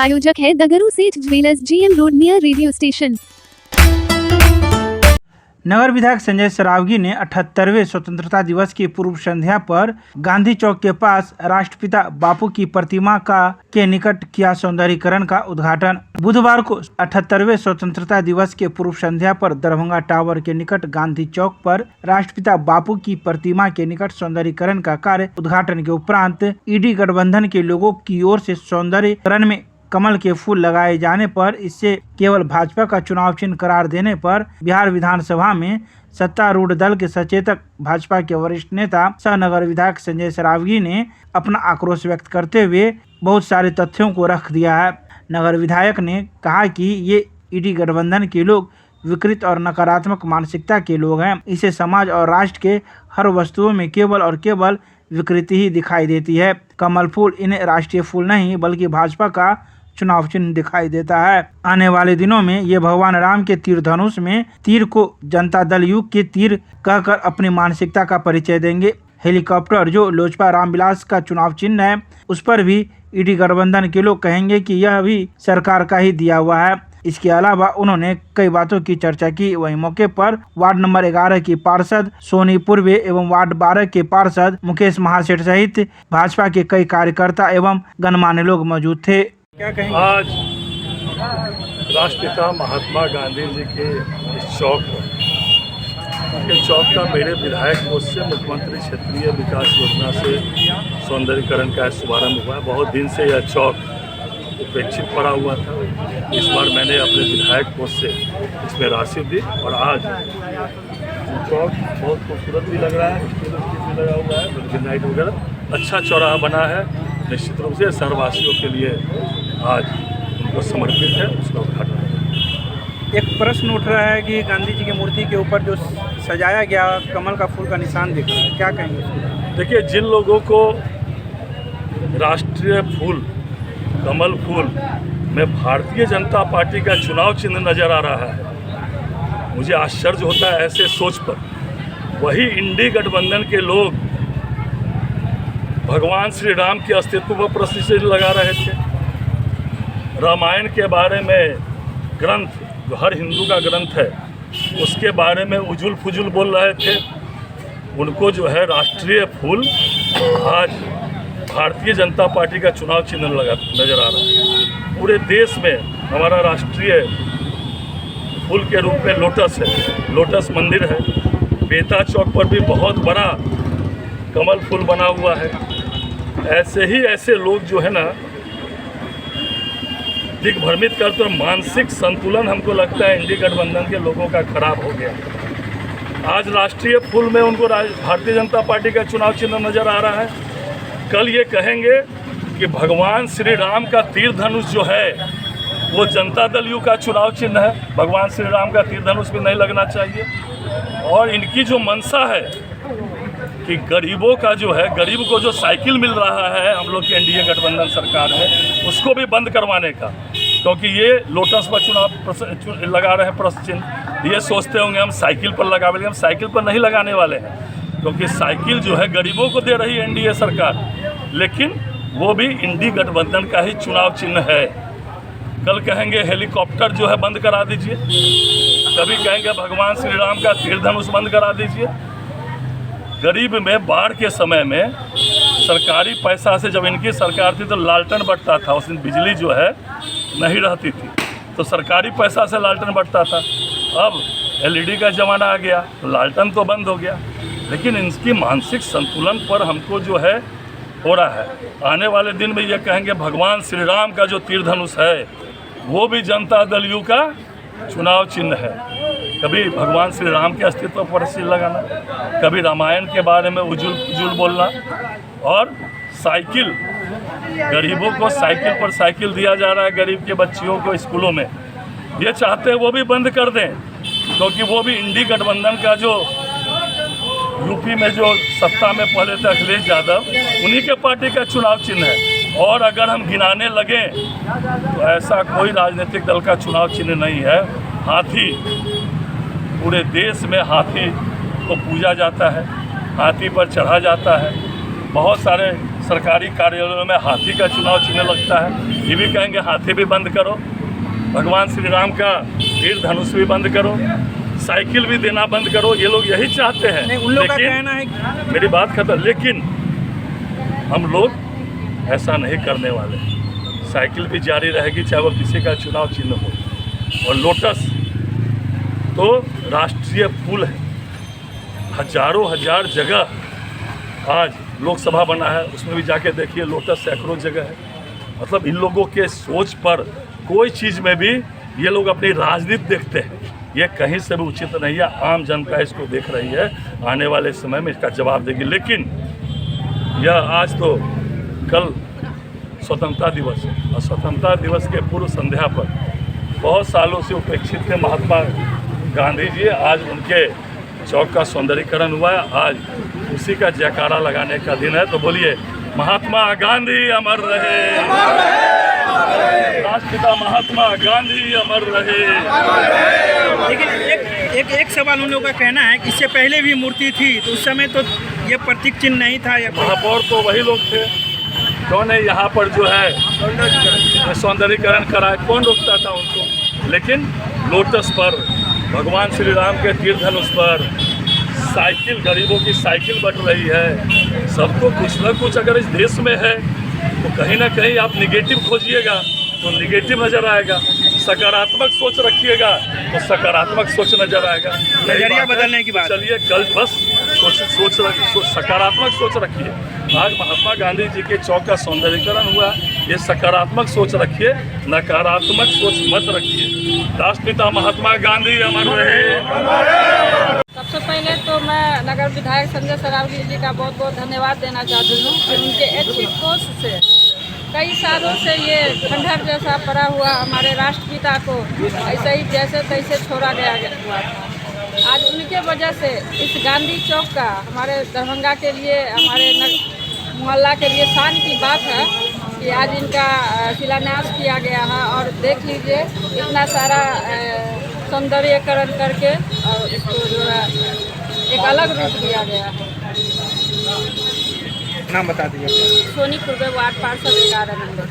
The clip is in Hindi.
प्रायोजक है Dagru Seth jewellers, GM road, near radio station. नगर विधायक संजय सरावगी ने 78वें स्वतंत्रता दिवस की पूर्व संध्या पर गांधी चौक के पास राष्ट्रपिता बापू की प्रतिमा के निकट किया सौंदर्यीकरण का उद्घाटन। बुधवार को 78वें स्वतंत्रता दिवस के पूर्व संध्या पर दरभंगा टावर के निकट गांधी चौक पर राष्ट्रपिता बापू की प्रतिमा के निकट सौंदर्यीकरण का कार्य उद्घाटन के उपरांत ईडी गठबंधन के लोगों की ओर से सौंदर्यीकरण में कमल के फूल लगाए जाने पर इससे केवल भाजपा का चुनाव चिन्ह करार देने पर बिहार विधानसभा में सत्तारूढ़ दल के सचेतक भाजपा के वरिष्ठ नेता सह नगर विधायक संजय सरावगी ने अपना आक्रोश व्यक्त करते हुए बहुत सारे तथ्यों को रख दिया है। नगर विधायक ने कहा कि ये ईडी गठबंधन के लोग विकृत और नकारात्मक मानसिकता के लोग हैं। इसे समाज और राष्ट्र के हर वस्तुओं में केवल और केवल विकृति ही दिखाई देती है। कमल फूल इन्हें राष्ट्रीय फूल नहीं बल्कि भाजपा का चुनाव चिन्ह दिखाई देता है। आने वाले दिनों में ये भगवान राम के तीर धनुष में तीर को जनता दल यू के तीर कहकर अपनी मानसिकता का परिचय देंगे। हेलीकॉप्टर जो लोजपा रामविलास का चुनाव चिन्ह है, उस पर भी ईडी गठबंधन के लोग कहेंगे कि यह भी सरकार का ही दिया हुआ है। इसके अलावा उन्होंने कई बातों की चर्चा की। वहीं मौके पर वार्ड नंबर 11 की पार्षद सोनी पूर्वे एवं वार्ड 12 के पार्षद मुकेश महासेठ सहित भाजपा के कई कार्यकर्ता एवं गणमान्य लोग मौजूद थे। क्या कहेंगे? आज राष्ट्रपिता महात्मा गांधी जी के इस चौक का मेरे विधायक पोस्ट से मुख्यमंत्री क्षेत्रीय विकास योजना से सौंदर्यीकरण का शुभारंभ हुआ है। बहुत दिन से यह चौक उपेक्षित पड़ा हुआ था। इस बार मैंने अपने विधायक पोस्ट से इसमें राशि दी और आज चौक बहुत खूबसूरत भी लग रहा है, भी लगा हुआ है, बल्कि लाइट वगैरह अच्छा चौराहा बना है। निश्चित रूप से शहरवासियों के लिए आज उनको समर्पित है, उसका उद्घाटन। एक प्रश्न उठ रहा है कि गांधी जी की मूर्ति के ऊपर जो सजाया गया कमल का फूल का निशान दिख रहा है, क्या कहेंगे? देखिए, जिन लोगों को राष्ट्रीय फूल कमल फूल में भारतीय जनता पार्टी का चुनाव चिन्ह नजर आ रहा है, मुझे आश्चर्य होता है ऐसे सोच पर। वही इंडी गठबंधन के लोग भगवान श्री राम के अस्तित्व पर प्रश्न से लगा रहे थे। रामायण के बारे में ग्रंथ, जो हर हिंदू का ग्रंथ है, उसके बारे में उजुल फुजुल बोल रहे थे। उनको जो है राष्ट्रीय फूल आज भारतीय जनता पार्टी का चुनाव चिन्ह लगा नजर आ रहा है। पूरे देश में हमारा राष्ट्रीय फूल के रूप में लोटस है, लोटस मंदिर है। बेता चौक पर भी बहुत बड़ा कमल फूल बना हुआ है। ऐसे लोग जो है ना दिग्भ्रमित करते, और मानसिक संतुलन हमको लगता है इंडी गठबंधन के लोगों का खराब हो गया। आज राष्ट्रीय फूल में उनको भारतीय जनता पार्टी का चुनाव चिन्ह नजर आ रहा है। कल ये कहेंगे कि भगवान श्री राम का तीर धनुष जो है वो जनता दल यू का चुनाव चिन्ह है। भगवान श्री राम का तीर धनुष भी नहीं लगना चाहिए। और इनकी जो मंशा है कि गरीबों का जो है, गरीब को जो साइकिल मिल रहा है हम लोग के एनडीए गठबंधन सरकार में, उसको भी बंद करवाने का, क्योंकि ये लोटस पर चुनाव लगा रहे हैं प्रश्न चिन्ह। ये सोचते होंगे हम साइकिल पर लगावेंगे, हम साइकिल पर नहीं लगाने वाले हैं, क्योंकि साइकिल जो है गरीबों को दे रही है एनडीए सरकार, लेकिन वो भी इंडी गठबंधन का ही चुनाव चिन्ह है। कल कहेंगे हेलीकॉप्टर जो है बंद करा दीजिए, कभी कहेंगे भगवान श्री राम का तीर धनुष बंद करा दीजिए। गरीब में बाढ़ के समय में सरकारी पैसा से, जब इनकी सरकार थी तो लालटेन बंटता था, उस दिन बिजली जो है नहीं रहती थी, तो सरकारी पैसा से लालटेन बंटता था। अब एलईडी का ज़माना आ गया तो लालटेन तो बंद हो गया। लेकिन इनकी मानसिक संतुलन पर हमको जो है हो रहा है। आने वाले दिन में ये कहेंगे भगवान श्री राम का जो तीर धनुष है वो भी जनता दल यू का चुनाव चिन्ह है। कभी भगवान श्री राम के अस्तित्व पर सिर लगाना, कभी रामायण के बारे में उजुल बोलना, और साइकिल, गरीबों को साइकिल पर साइकिल दिया जा रहा है। गरीब के बच्चियों को स्कूलों में ये चाहते हैं वो भी बंद कर दें, क्योंकि वो भी इंडी गठबंधन का जो यूपी में जो सत्ता में पहले थे अखिलेश यादव, उन्हीं के पार्टी का चुनाव चिन्ह है। और अगर हम गिनाने लगें तो ऐसा कोई राजनीतिक दल का चुनाव चिन्ह नहीं है। हाथी, पूरे देश में हाथी को पूजा जाता है, हाथी पर चढ़ा जाता है। बहुत सारे सरकारी कार्यालयों में हाथी का चुनाव चिन्ह लगता है। ये भी कहेंगे हाथी भी बंद करो, भगवान श्री राम का तीर धनुष भी बंद करो, साइकिल भी देना बंद करो। ये लोग यही चाहते हैं। नहीं, उन लोग का लेकिन कहना है कि मेरी बात खत्म, लेकिन हम लोग ऐसा नहीं करने वाले। साइकिल भी जारी रहेगी चाहे वो किसी का चुनाव चिन्ह हो। और लोटस तो राष्ट्रीय फूल है, हजारों हजार जगह आज लोकसभा बना है, उसमें भी जाके देखिए लोटस सैकड़ों जगह है। मतलब इन लोगों के सोच पर कोई चीज़ में भी ये लोग अपनी राजनीति देखते हैं, ये कहीं से भी उचित नहीं है। आम जनता इसको देख रही है, आने वाले समय में इसका जवाब देगी। लेकिन यह आज तो कल स्वतंत्रता दिवस है और स्वतंत्रता दिवस के पूर्व संध्या पर बहुत सालों से उपेक्षित थे महात्मा गांधी जी। आज उनके चौक का सौंदर्यीकरण हुआ है, आज उसी का जयकारा लगाने का दिन है। तो बोलिए महात्मा गांधी अमर रहे, राष्ट्रपिता महात्मा गांधी अमर रहे। लेकिन एक सवाल उन लोगों का कहना है कि इससे पहले भी मूर्ति थी तो उस समय तो ये प्रतीक चिन्ह नहीं था। या महापौर तो वही लोग थे, कौन है यहाँ पर जो है सौंदर्यीकरण कराए, कौन रोकता था उनको। लेकिन लोटस पर, भगवान श्री राम के तीर धनुष पर साइकिल, गरीबों की साइकिल बट रही है। सबको कुछ न कुछ अगर इस देश में है तो कहीं ना कहीं आप निगेटिव खोजिएगा तो निगेटिव नज़र आएगा, सकारात्मक सोच रखिएगा तो सकारात्मक सोच नज़र आएगा। नजरिया बदलने की बात। चलिए कल बस सकारात्मक सोच रखिए। आज महात्मा गांधी जी के चौक का सौंदर्यीकरण हुआ, ये सकारात्मक सोच रखिए, नकारात्मक सोच मत रखिए। राष्ट्रपिता महात्मा गांधी अमर रहे। सबसे पहले तो मैं नगर विधायक संजय सरावगी जी का बहुत बहुत धन्यवाद देना चाहती हूँ कि उनके अच्छी सोच से कई सालों से ये खंडहर जैसा पड़ा हुआ हमारे राष्ट्रपिता को ऐसे ही जैसे तैसे छोड़ा गया हुआ था। आज उनके वजह से इस गांधी चौक का हमारे दरभंगा के लिए, हमारे मोहल्ला के लिए शान की बात है कि आज इनका शिलान्यास किया गया है। और देख लीजिए इतना सारा सौंदर्यीकरण करके और इसको जो है एक अलग रूप दिया गया है। नाम बता दीजिए। सोनी कुर्बे वार्ड पार्षद 11 नंबर।